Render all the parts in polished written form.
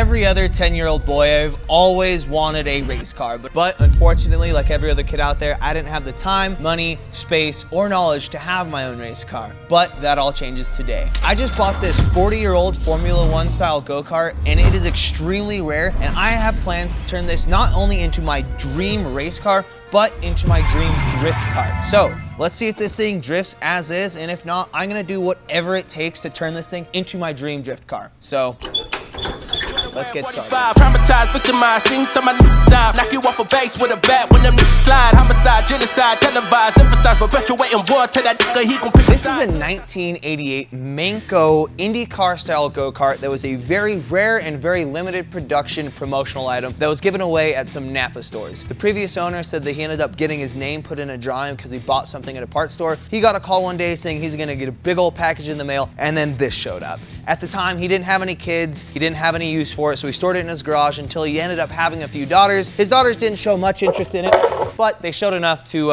every other 10-year-old boy, I've always wanted a race car, but unfortunately, like every other kid out there, I didn't have the time, money, space, or knowledge to have my own race car. But that all changes today. I just bought this 40-year-old Formula One style go-kart, and it is extremely rare, and I have plans to turn this not only into my dream race car, but into my dream drift car. So let's see if this thing drifts as is, and if not, I'm gonna do whatever it takes to turn this thing into my dream drift car. So let's get started. Traumatized, victimized, seen some of die. Knock you off a base with a bat when them niggas slide. Homicide, genocide, televised, emphasize, perpetuating war to that nigga, he gon' pick. This is a 1988 Menko IndyCar style go-kart that was a very rare and very limited production promotional item that was given away at some Napa stores. The previous owner said that he ended up getting his name put in a drawing because he bought something at a parts store. He got a call one day saying he's gonna get a big old package in the mail, and then this showed up. At the time, he didn't have any kids, he didn't have any use for it, so he stored it in his garage until he ended up having a few daughters. His daughters didn't show much interest in it, but they showed enough to,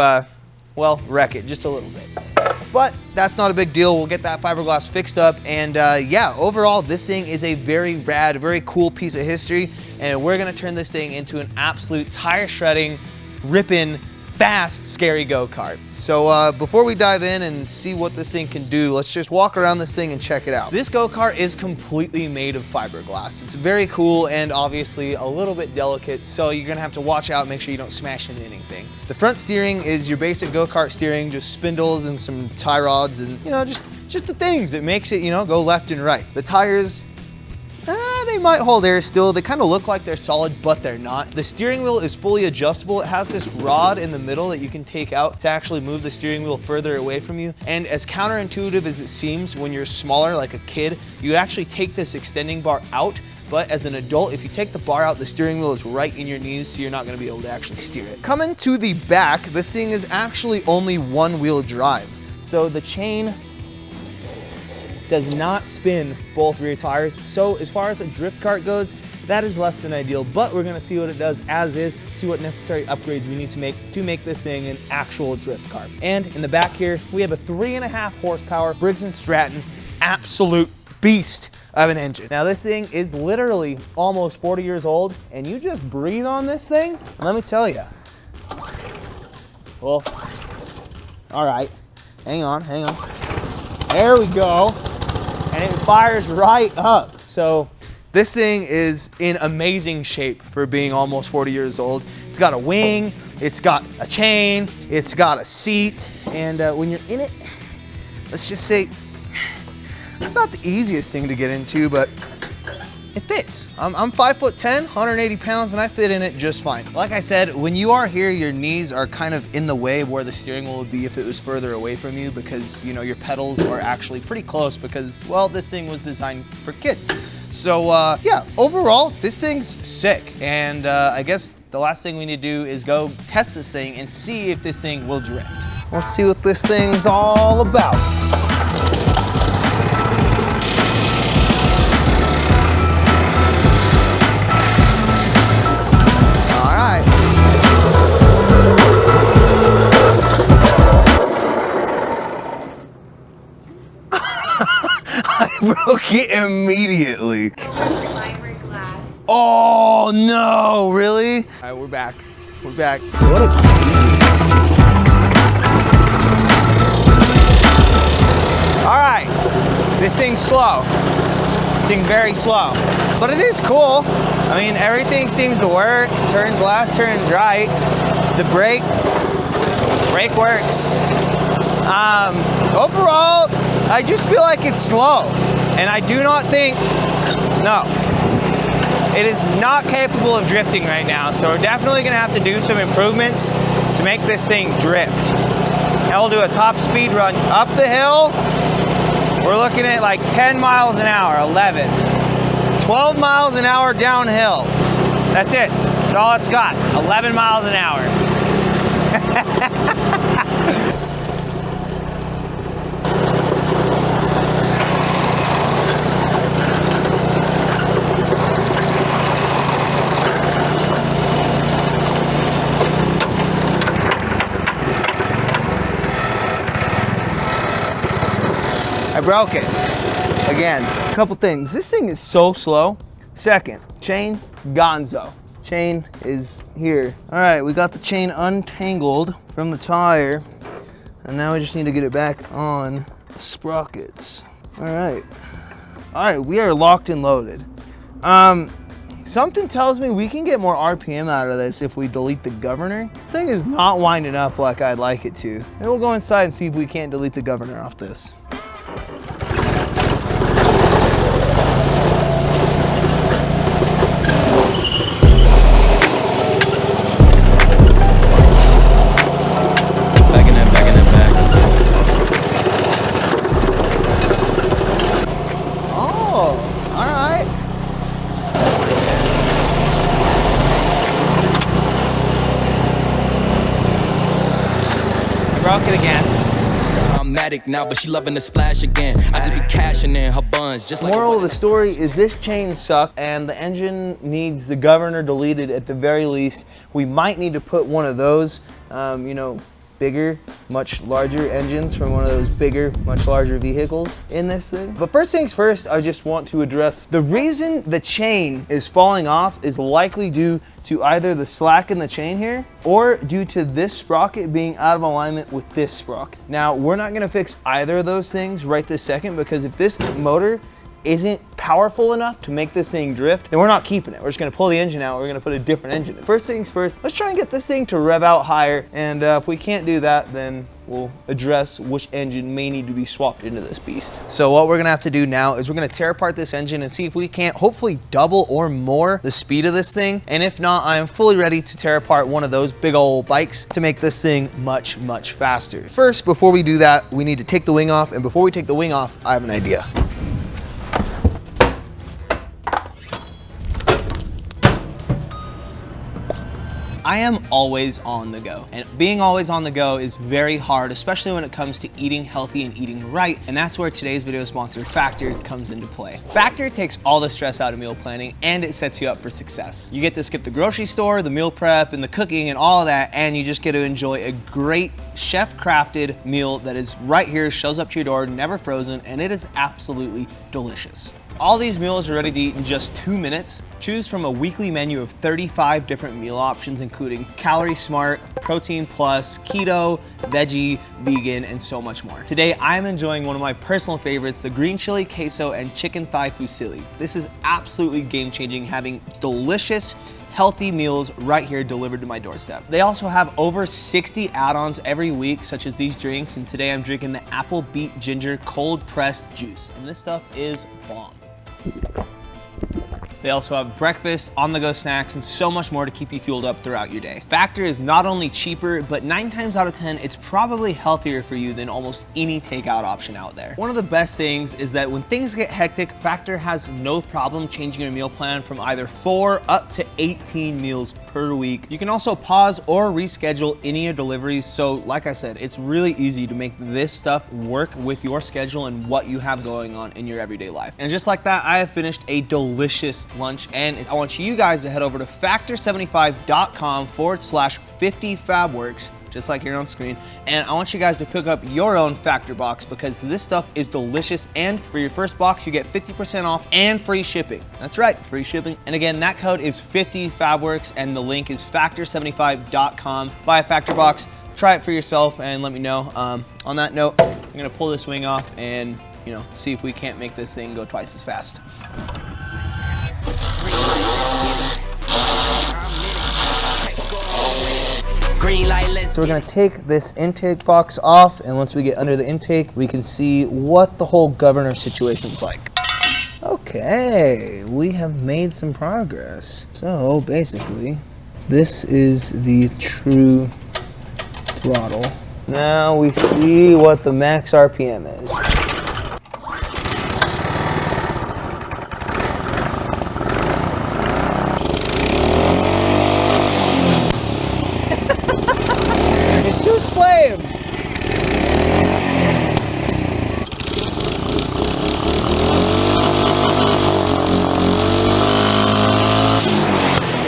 well, wreck it just a little bit. But that's not a big deal. We'll get that fiberglass fixed up, and yeah, overall, this thing is a very rad, very cool piece of history, and we're gonna turn this thing into an absolute tire shredding, ripping, fast, scary go-kart. So before we dive in and see what this thing can do, let's just walk around this thing and check it out. This go-kart is completely made of fiberglass. It's very cool and obviously a little bit delicate, so you're gonna have to watch out, make sure you don't smash into anything. The front steering is your basic go-kart steering, just spindles and some tie rods and, you know, just the things. It makes it, you know, go left and right. The tires, they might hold air still. They kind of look like they're solid, but they're not. The steering wheel is fully adjustable. It has this rod in the middle that you can take out to actually move the steering wheel further away from you. And as counterintuitive as it seems, when you're smaller, like a kid, you actually take this extending bar out. But as an adult, if you take the bar out, the steering wheel is right in your knees, so you're not gonna be able to actually steer it. Coming to the back, this thing is actually only one-wheel drive. So the chain does not spin both rear tires. So as far as a drift kart goes, that is less than ideal, but we're gonna see what it does as is, see what necessary upgrades we need to make this thing an actual drift kart. And in the back here, we have a 3.5 horsepower Briggs & Stratton absolute beast of an engine. Now this thing is literally almost 40 years old, and you just breathe on this thing, and let me tell you. Well, all right, hang on. There we go. And it fires right up. So this thing is in amazing shape for being almost 40 years old. It's got a wing, it's got a chain, it's got a seat, and when you're in it, let's just say, it's not the easiest thing to get into, but it fits. I'm 5'10", 180 pounds, and I fit in it just fine. Like I said, when you are here, your knees are kind of in the way of where the steering wheel would be if it was further away from you, because, you know, your pedals are actually pretty close because, well, this thing was designed for kids. So yeah, overall, this thing's sick. And I guess the last thing we need to do is go test this thing and see if this thing will drift. Let's see what this thing's all about. I broke it immediately. Oh no, really? All right, we're back. What a all right, this thing's slow. This thing's very slow, but it is cool. I mean, everything seems to work. Turns left, turns right. The brake works. Overall, I just feel like it's slow, and I do not think, no, it is not capable of drifting right now, so we're definitely gonna have to do some improvements to make this thing drift. Now we'll do a top speed run up the hill. We're looking at like 10 miles an hour, 11. 12 miles an hour downhill. That's it, that's all it's got, 11 miles an hour. I broke it. Again, a couple things. This thing is so slow. Second, chain, gonzo. Chain is here. All right, we got the chain untangled from the tire, and now we just need to get it back on the sprockets. All right, we are locked and loaded. Something tells me we can get more RPM out of this if we delete the governor. This thing is not winding up like I'd like it to. Maybe we'll go inside and see if we can't delete the governor off this. Broke it again. I'm matic now, but she loving the splash again. I just be cashing in her buns. Just like moral of the story is this chain sucks and the engine needs the governor deleted at the very least. We might need to put one of those, you know, bigger, much larger engines from one of those bigger, much larger vehicles in this thing. But first things first, I just want to address the reason the chain is falling off is likely due to either the slack in the chain here or due to this sprocket being out of alignment with this sprocket. Now, we're not gonna fix either of those things right this second because if this motor isn't powerful enough to make this thing drift, then we're not keeping it. We're just gonna pull the engine out. We're gonna put a different engine in. First things first, let's try and get this thing to rev out higher. And if we can't do that, then we'll address which engine may need to be swapped into this beast. So what we're gonna have to do now is we're gonna tear apart this engine and see if we can't hopefully double or more the speed of this thing. And if not, I am fully ready to tear apart one of those big old bikes to make this thing much, much faster. First, before we do that, we need to take the wing off. And before we take the wing off, I have an idea. I am always on the go, and being always on the go is very hard, especially when it comes to eating healthy and eating right, and that's where today's video sponsor, Factor, comes into play. Factor takes all the stress out of meal planning, and it sets you up for success. You get to skip the grocery store, the meal prep, and the cooking, and all of that, and you just get to enjoy a great chef-crafted meal that is right here, shows up to your door, never frozen, and it is absolutely delicious. All these meals are ready to eat in just 2 minutes. Choose from a weekly menu of 35 different meal options, including Calorie Smart, Protein Plus, Keto, Veggie, Vegan, and so much more. Today, I'm enjoying one of my personal favorites, the green chili queso and chicken thigh fusilli. This is absolutely game-changing, having delicious, healthy meals right here delivered to my doorstep. They also have over 60 add-ons every week, such as these drinks, and today I'm drinking the apple beet ginger cold pressed juice, and this stuff is bomb. They also have breakfast, on-the-go snacks, and so much more to keep you fueled up throughout your day. Factor is not only cheaper, but 9 times out of 10, it's probably healthier for you than almost any takeout option out there. One of the best things is that when things get hectic, Factor has no problem changing your meal plan from either 4 up to 18 meals per week. You can also pause or reschedule any of your deliveries. So like I said, it's really easy to make this stuff work with your schedule and what you have going on in your everyday life. And just like that, I have finished a delicious lunch, and I want you guys to head over to factor75.com/50fabworks, just like here on screen, and I want you guys to pick up your own Factor box because this stuff is delicious, and for your first box you get 50% off and free shipping. That's right, free shipping. And again, that code is 50fabworks, and the link is factor75.com. Buy a Factor box, try it for yourself, and let me know. On that note, I'm gonna pull this wing off and, you know, see if we can't make this thing go twice as fast. So we're gonna take this intake box off, and once we get under the intake, we can see what the whole governor situation is like. Okay, we have made some progress. So basically, this is the true throttle. Now we see what the max RPM is.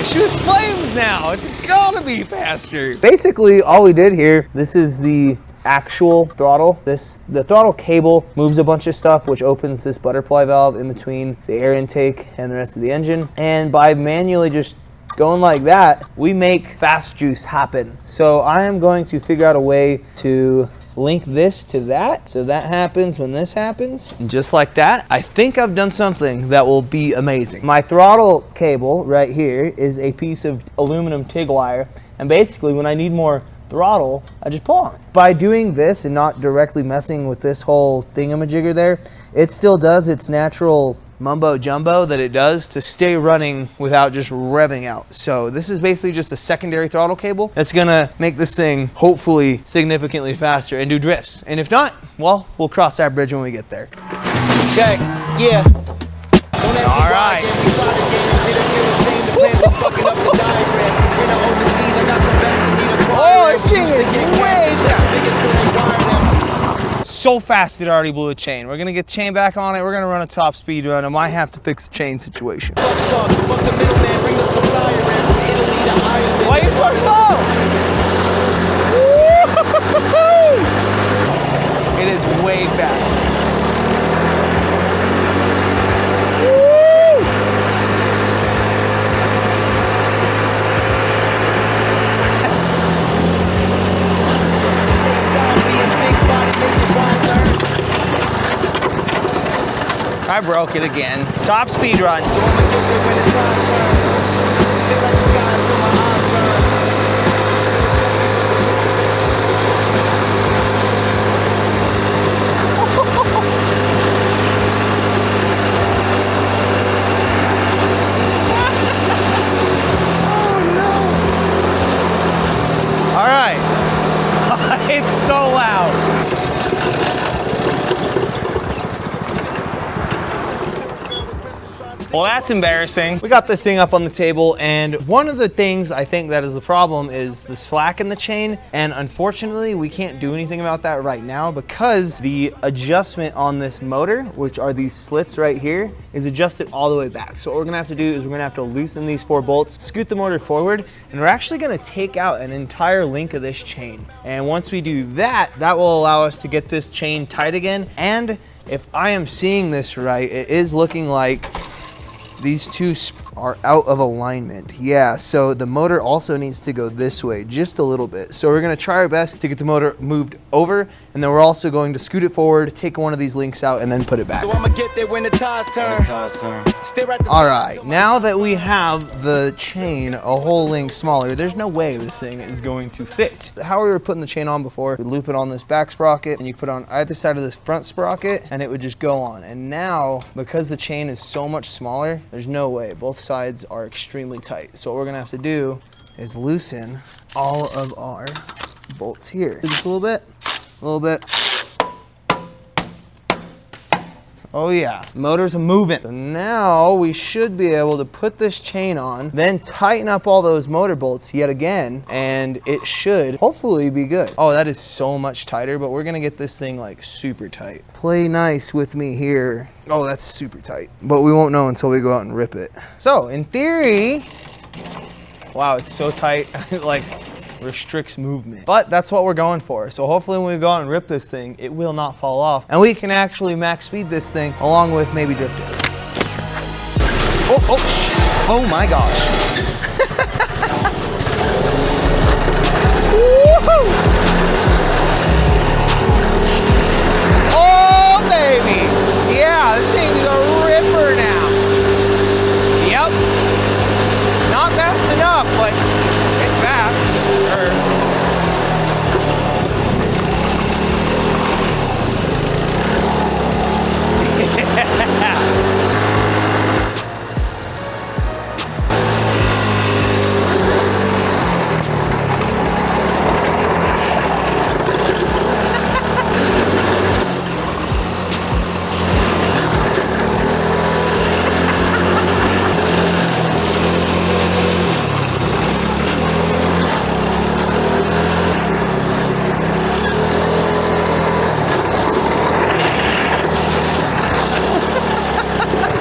Shoots flames now. It's gotta be faster. Basically, all we did here, this is the actual throttle. The throttle cable moves a bunch of stuff, which opens this butterfly valve in between the air intake and the rest of the engine. And by manually just going like that, we make fast juice happen. So I am going to figure out a way to link this to that, so that happens when this happens. And just like that, I think I've done something that will be amazing. My throttle cable right here is a piece of aluminum TIG wire, and basically when I need more throttle, I just pull on it. By doing this and not directly messing with this whole thingamajigger there, it still does its natural mumbo jumbo that it does to stay running without just revving out. So this is basically just a secondary throttle cable that's gonna make this thing hopefully significantly faster and do drifts. And if not, well, we'll cross that bridge when we get there. Check, yeah. All right. Oh, this thing is way so fast it already blew a chain. We're gonna get the chain back on it. We're gonna run a top speed run. I might have to fix the chain situation. Why are you so slow? It is way fast. I broke it again. Top speed run. All right. It's so loud. Well, that's embarrassing. We got this thing up on the table, and one of the things I think that is the problem is the slack in the chain, and unfortunately we can't do anything about that right now because the adjustment on this motor, which are these slits right here, is adjusted all the way back. So what we're gonna have to do is we're gonna have to loosen these 4 bolts, scoot the motor forward, and we're actually gonna take out an entire link of this chain. And once we do that, that will allow us to get this chain tight again. And if I am seeing this right, it is looking like these two are out of alignment. Yeah, so the motor also needs to go this way just a little bit. So we're gonna try our best to get the motor moved over, and then we're also going to scoot it forward, take one of these links out, and then put it back. So I'ma get there when the tides turn. All right, now that we have the chain a whole link smaller, there's no way this thing is going to fit. How we were putting the chain on before, we loop it on this back sprocket, and you put it on either side of this front sprocket, and it would just go on. And now, because the chain is so much smaller, there's no way. Both sides are extremely tight. So what we're gonna have to do is loosen all of our bolts here. Just a little bit, a little bit. Oh yeah, motors are moving. So now we should be able to put this chain on, then tighten up all those motor bolts yet again, and it should hopefully be good. Oh, that is so much tighter, but we're gonna get this thing like super tight. Play nice with me here. Oh, that's super tight, but we won't know until we go out and rip it. So in theory, wow, it's so tight, like restricts movement. But that's what we're going for. So hopefully when we go out and rip this thing, it will not fall off. And we can actually max speed this thing along with maybe drift it. Oh my gosh. Oh baby. Yeah, this thing's a ripper now. Yep. Not fast enough, but it's fast.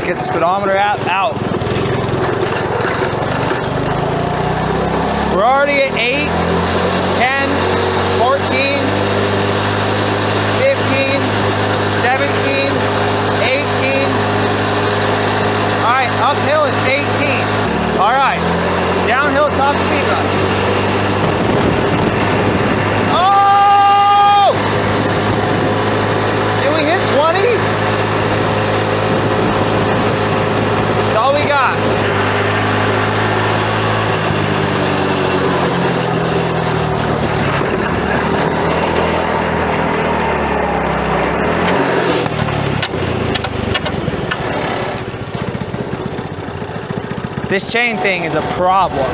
Get the speedometer out. We're already at 8, 10, 14. This chain thing is a problem.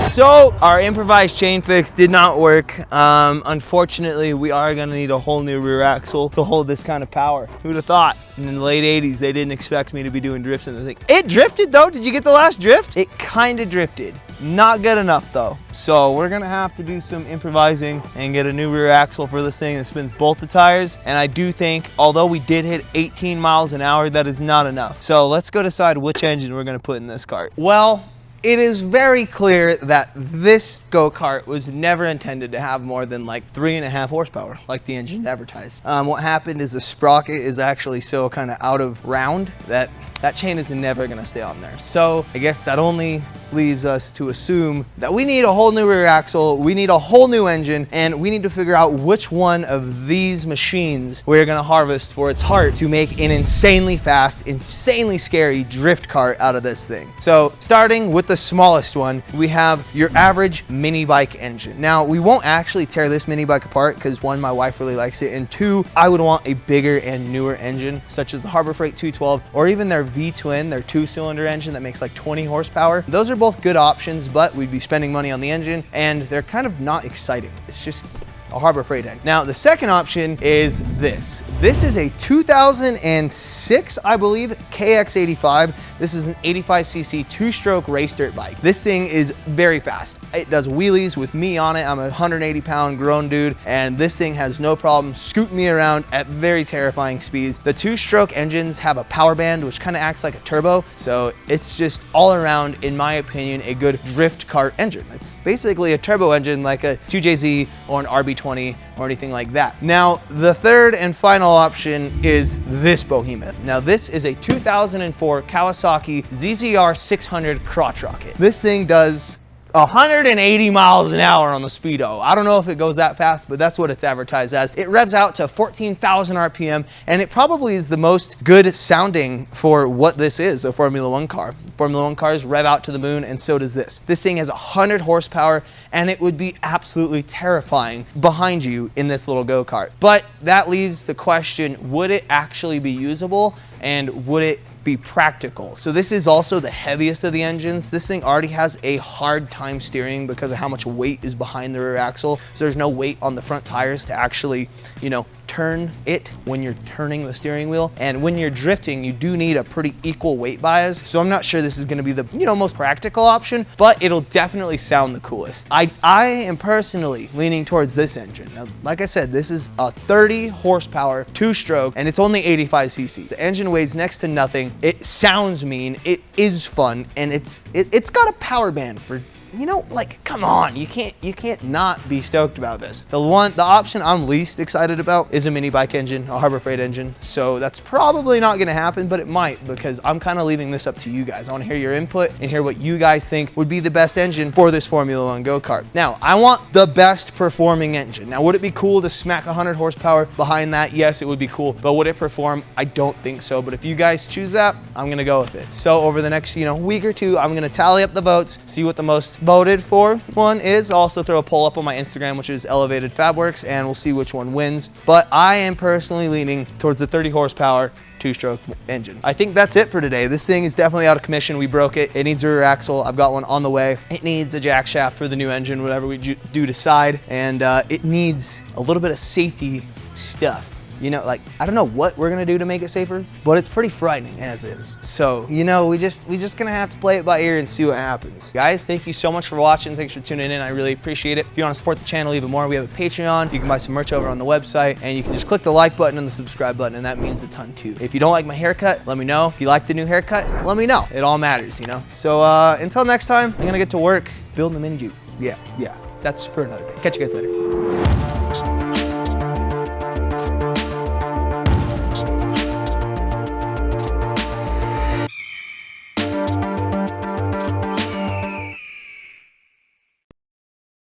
So our improvised chain fix did not work. Unfortunately, we are gonna need a whole new rear axle to hold this kind of power. Who'd have thought? In the late 80s, they didn't expect me to be doing drifts in this thing. It drifted though. Did you get the last drift? It kind of drifted. Not good enough though. So we're gonna have to do some improvising and get a new rear axle for this thing that spins both the tires. And I do think, although we did hit 18 miles an hour, that is not enough. So let's go decide which engine we're gonna put in this kart. Well, it is very clear that this go-kart was never intended to have more than like 3.5 horsepower, like the engine advertised. What happened is the sprocket is actually so kind of out of round that chain is never gonna stay on there. So I guess that only leaves us to assume that we need a whole new rear axle, we need a whole new engine, and we need to figure out which one of these machines we're gonna harvest for its heart to make an insanely fast, insanely scary drift kart out of this thing. So starting with the smallest one, we have your average mini bike engine. Now we won't actually tear this mini bike apart because one, my wife really likes it, and two, I would want a bigger and newer engine such as the Harbor Freight 212 or even their V-twin, their 2-cylinder engine that makes like 20 horsepower. Those are both good options, but we'd be spending money on the engine and they're kind of not exciting. It's just a Harbor Freight engine. Now, the second option is this. This is a 2006, I believe, KX85. This is an 85cc 2-stroke race dirt bike. This thing is very fast. It does wheelies with me on it. I'm a 180-pound grown dude, and this thing has no problem scooting me around at very terrifying speeds. The 2-stroke engines have a power band, which kind of acts like a turbo, so it's just all around, in my opinion, a good drift kart engine. It's basically a turbo engine like a 2JZ or an RB20 or anything like that. Now, the third and final option is this behemoth. Now, this is a 2004 Kawasaki ZZR 600 crotch rocket. This thing does 180 miles an hour on the speedo. I don't know if it goes that fast, but that's what it's advertised as. It revs out to 14,000 RPM, and it probably is the most good sounding for what this is, a Formula One car. Formula One cars rev out to the moon, and so does this. This thing has 100 horsepower, and it would be absolutely terrifying behind you in this little go-kart. But that leaves the question, would it actually be usable, and would it be practical? So this is also the heaviest of the engines. This thing already has a hard time steering because of how much weight is behind the rear axle. So there's no weight on the front tires to actually, you know, turn it when you're turning the steering wheel. And when you're drifting, you do need a pretty equal weight bias. So I'm not sure this is gonna be the, you know, most practical option, but it'll definitely sound the coolest. I am personally leaning towards this engine. Now, like I said, this is a 30 horsepower 2-stroke, and it's only 85 cc. The engine weighs next to nothing. It sounds mean, it is fun, and it's got a power band for, you know, like, come on, you can't not be stoked about this. The option I'm least excited about is a mini bike engine, a Harbor Freight engine. So that's probably not gonna happen, but it might, because I'm kind of leaving this up to you guys. I wanna hear your input and hear what you guys think would be the best engine for this Formula One go-kart. Now, I want the best performing engine. Now, would it be cool to smack 100 horsepower behind that? Yes, it would be cool, but would it perform? I don't think so, but if you guys choose that, I'm gonna go with it. So over the next, you know, week or two, I'm gonna tally up the votes, see what the most voted for one is. I'll also throw a poll up on my Instagram, which is efwfab, and we'll see which one wins. But I am personally leaning towards the 30 horsepower 2-stroke engine. I think that's it for today. This thing is definitely out of commission. We broke it. It needs a rear axle. I've got one on the way. It needs a jack shaft for the new engine, whatever we do decide. And it needs a little bit of safety stuff. You know, like, I don't know what we're gonna do to make it safer, but it's pretty frightening as is. So, you know, we just gonna have to play it by ear and see what happens. Guys, thank you so much for watching. Thanks for tuning in. I really appreciate it. If you wanna support the channel even more, we have a Patreon. You can buy some merch over on the website, and you can just click the like button and the subscribe button, and that means a ton too. If you don't like my haircut, let me know. If you like the new haircut, let me know. It all matters, you know? So until next time, I'm gonna get to work building a mini Jeep. Yeah, that's for another day. Catch you guys later.